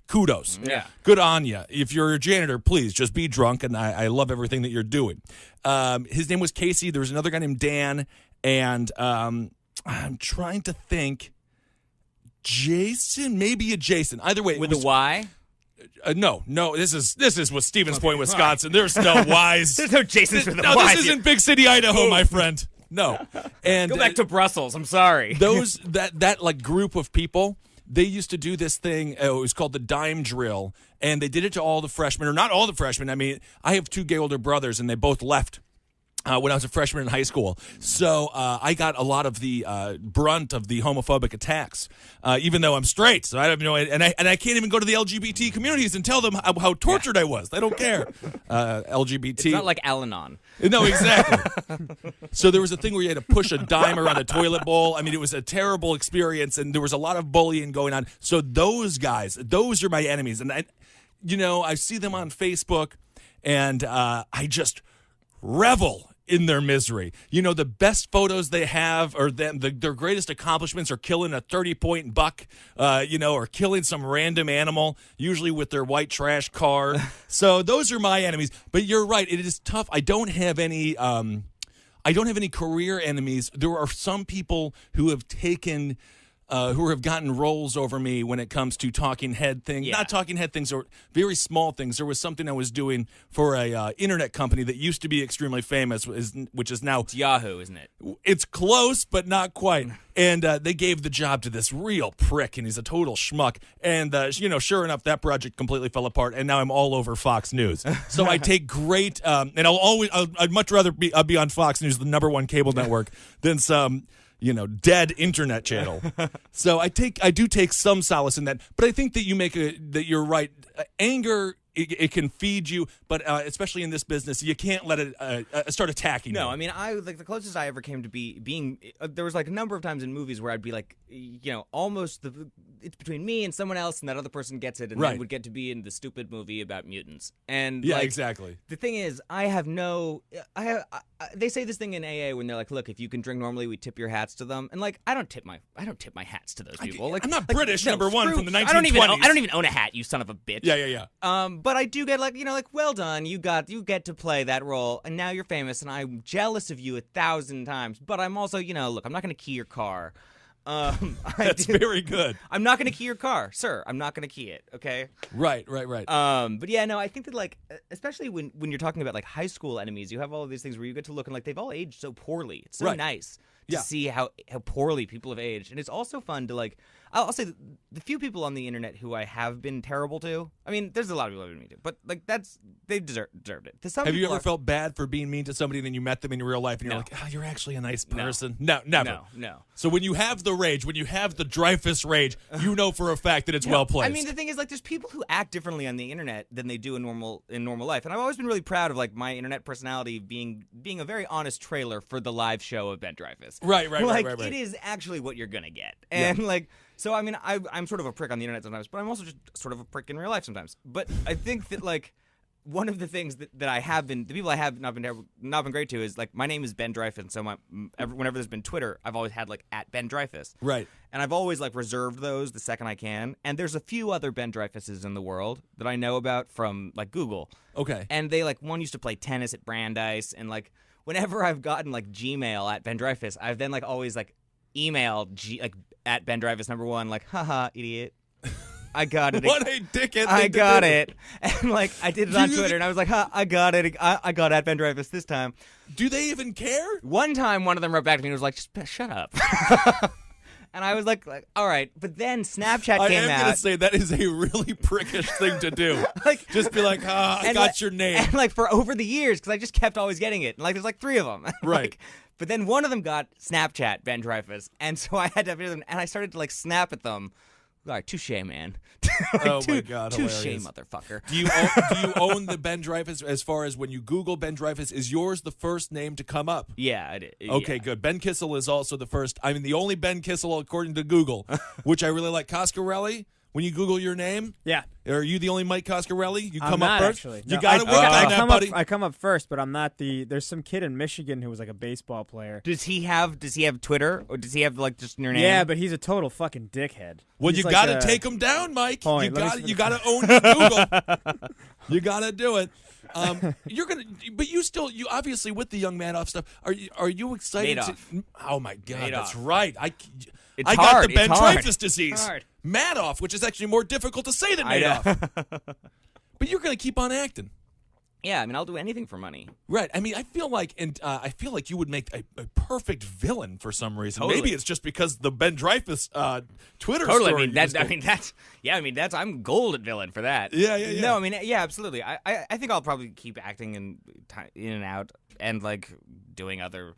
kudos. Yeah, good on you. If you're a janitor, please just be drunk, and I love everything that you're doing. His name was Casey. There was another guy named Dan, and I'm trying to think. Jason, maybe a Jason. Either way, with a Y. No. This is with Stevens Point, Wisconsin. There's no Y's. There's no Jasons with a Y. No, this isn't Big City, Idaho, my friend. No. And go back to Brussels. I'm sorry. That like group of people, they used to do this thing. It was called the dime drill, and they did it to all the freshmen, or not all the freshmen. I mean, I have two gay older brothers, and they both left. When I was a freshman in high school. So I got a lot of the brunt of the homophobic attacks, even though I'm straight. So I don't know, and I can't even go to the LGBT communities and tell them how tortured I was. They don't care. LGBT. It's not like Al-Anon. No, exactly. So there was a thing where you had to push a dime around a toilet bowl. I mean, it was a terrible experience, and there was a lot of bullying going on. So those guys, those are my enemies. And I see them on Facebook, and I just revel in their misery. The best photos they have or their greatest accomplishments are killing a 30-point buck, or killing some random animal, usually with their white trash car. So those are my enemies. But you're right, it is tough. I don't have any career enemies. There are some people who have taken who have gotten roles over me when it comes to talking head things. Yeah. Not talking head things, or very small things. There was something I was doing for a internet company that used to be extremely famous, which is now... It's Yahoo, isn't it? It's close, but not quite. And they gave the job to this real prick, and he's a total schmuck. And, sure enough, that project completely fell apart, and now I'm all over Fox News. So I take great... and I'd much rather be on Fox News, the #1 cable network, than some... dead internet channel. So I do take some solace in that, but I think that you're right. Anger, it can feed you, but especially in this business, you can't let it start attacking you. No, I mean, the closest I ever came to being there was like a number of times in movies where I'd be like, almost it's between me and someone else, and that other person gets it, and then would get to be in the stupid movie about mutants. And exactly. The thing is, they say this thing in AA when they're like, look, if you can drink normally, we tip your hats to them, and like I don't tip my hats to those people. I'm not British. Number one from the 1920s. I don't even own a hat, you son of a bitch. Yeah. But I do get well done. You get to play that role, and now you're famous, and I'm jealous of you 1,000 times. But I'm also, look, I'm not going to key your car. That's very good. I'm not going to key your car, sir. I'm not going to key it. Okay. Right. But yeah, no, I think that especially when you're talking about high school enemies, you have all of these things where you get to look and they've all aged so poorly. It's so nice to see how poorly people have aged, and it's also fun to I'll say the few people on the internet who I have been terrible to. I mean, there's a lot of people who have been mean to, but they deserved it. Have you ever felt bad for being mean to somebody, and then you met them in your real life, and you're like, oh, you're actually a nice person? No, never. No. So when you have the rage, when you have the Dreyfuss rage, you know for a fact that it's well placed. I mean, the thing is, there's people who act differently on the internet than they do in normal life, and I've always been really proud of my internet personality being a very honest trailer for the live show of Ben Dreyfuss. Right. It is actually what you're gonna get, and So, I mean, I'm sort of a prick on the internet sometimes, but I'm also just sort of a prick in real life sometimes. But I think that, one of the things that I have been, the people I have not been great to is, like, my name is Ben Dreyfuss, so whenever there's been Twitter, I've always had, like, at Ben Dreyfuss. Right. And I've always, like, reserved those the second I can. And there's a few other Ben Dreyfusses in the world that I know about from, like, Google. Okay. And they, like, one used to play tennis at Brandeis, and, like, whenever I've gotten, like, Gmail at Ben Dreyfuss, I've then, like, always, like, emailed, like, at Ben Dreyfuss #1, like, haha, idiot. I got it. What a dickhead! I got it, and like I did it on Twitter, and I was like, "Ha, I got it. I got at Ben Dreyfuss this time." Do they even care? One time, one of them wrote back to me and was like, "Just shut up." And I was like, all right. But then Snapchat came out. I am gonna say that is a really prickish thing to do. Like, just be like, I got your name. And like for over the years, because I just kept always getting it. And like there's like 3 of them. Right. Like, but then one of them got Snapchat Ben Dreyfuss, and so I had to have them, and I started to like snap at them. All right, touche, man. Like, oh my God, touche, hilarious. motherfucker. Do you own the Ben Dreyfuss? As far as when you Google Ben Dreyfuss, is yours the first name to come up? Yeah, it is. Okay, yeah. good. Ben Kissel is also the first. I mean, the only Ben Kissel according to Google, which I really like. Coscarelli. When you Google your name, yeah. Are you the only Mike Coscarelli? You I'm come not, up first. Actually. You No, got to work on that, buddy. I come up first, but I'm not the. There's some kid in Michigan who was like a baseball player. Does he have Twitter, or does he have like just your name? Yeah, but he's a total fucking dickhead. Well, He's you like got to take him down, Mike. Hold You on, got to own your Google. You got to do it. You're gonna, but you obviously with the young Madoff stuff. Are you excited? Madoff. Oh my God, Madoff. that's right. It's I hard. got the Ben It's hard. Dreyfuss disease. It's hard. Madoff, which is actually more difficult to say than Madoff. But you're gonna keep on acting. Yeah, I mean, I'll do anything for money. Right. I mean, I feel like you would make a perfect villain for some reason. Totally. Maybe it's just because the Ben Dreyfuss Twitter Totally. story. I'm gold at villain for that. Yeah. No, I mean, yeah, absolutely. I think I'll probably keep acting in and out and like doing other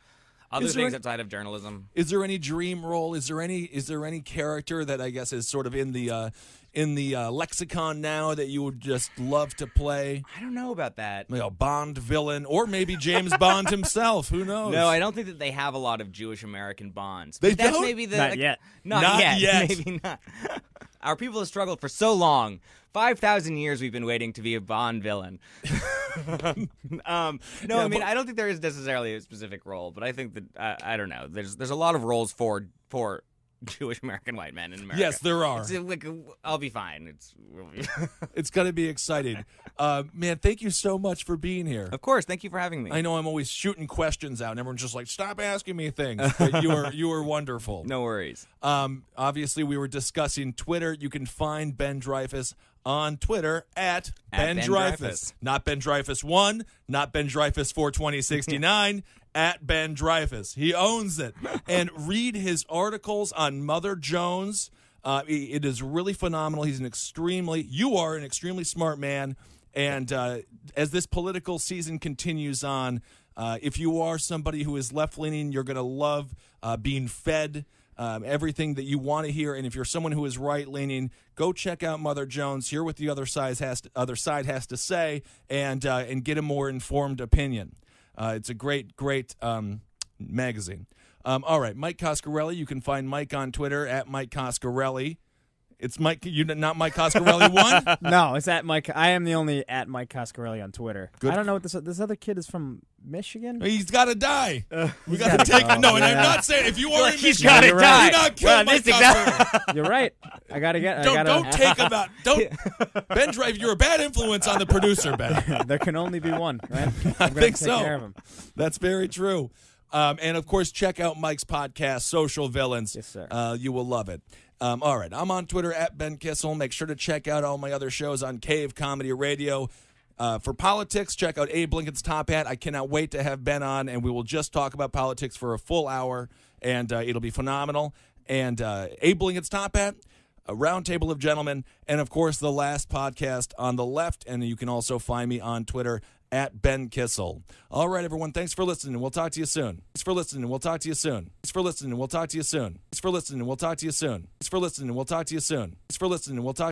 things outside of journalism. Is there any dream role? Is there any character that I guess is sort of in the lexicon now that you would just love to play? I don't know about that. You know, Bond villain, or maybe James Bond himself. Who knows? No, I don't think that they have a lot of Jewish American Bonds. They That's don't? maybe Not yet. Not yet. Maybe not. Our people have struggled for so long. 5,000 years we've been waiting to be a Bond villain. I don't think there is necessarily a specific role, but I think that I don't know. There's a lot of roles for Jewish American white men in America. Yes, there are. I'll be fine. It's going to be exciting. Man, thank you so much for being here. Of course, thank you for having me. I know I'm always shooting questions out, and everyone's just like, stop asking me things. But you were wonderful. No worries. Obviously, we were discussing Twitter. You can find Ben Dreyfuss on Twitter at Ben Dreyfuss. Not Ben Dreyfuss 1, not Ben Dreyfuss 42069, at Ben Dreyfuss. He owns it. And read his articles on Mother Jones. It is really phenomenal. You are an extremely smart man. And as this political season continues on, if you are somebody who is left-leaning, you're going to love being fed everything that you want to hear. And if you're someone who is right-leaning, go check out Mother Jones, hear what the other side has to say, and get a more informed opinion. It's a great magazine. All right, Mike Coscarelli. You can find Mike on Twitter at Mike Coscarelli. It's Mike. You not Mike Coscarelli 1? No, it's at Mike. I am the only at Mike Coscarelli on Twitter. Good. I don't know what this other kid is from Michigan. He's got to die. We got to take him. No, and I'm not saying if you are in He's Michigan, got to die. do not kill Mike Coscarelli. You're right. I gotta get. Don't take him out. Don't Ben Dreyfuss. You're a bad influence on the producer, Ben. There can only be one, right? I think so. Take care of him. That's very true. And of course, check out Mike's podcast, Social Villains. Yes, sir. You will love it. All right, I'm on Twitter at Ben Kissel. Make sure to check out all my other shows on Cave Comedy Radio. For politics, check out Abe Lincoln's Top Hat. I cannot wait to have Ben on, and we will just talk about politics for a full hour, and it'll be phenomenal. And Abe Lincoln's Top Hat, a round table of gentlemen, and of course the last podcast on the left. And you can also find me on Twitter at Ben Kissel. All right, everyone. Thanks for listening. We'll talk to you soon. Thanks for listening. We'll talk to you soon. Thanks for listening. We'll talk to you soon. Thanks for listening. We'll talk to you soon. Thanks for listening. We'll talk to you soon. Thanks for listening. We'll talk.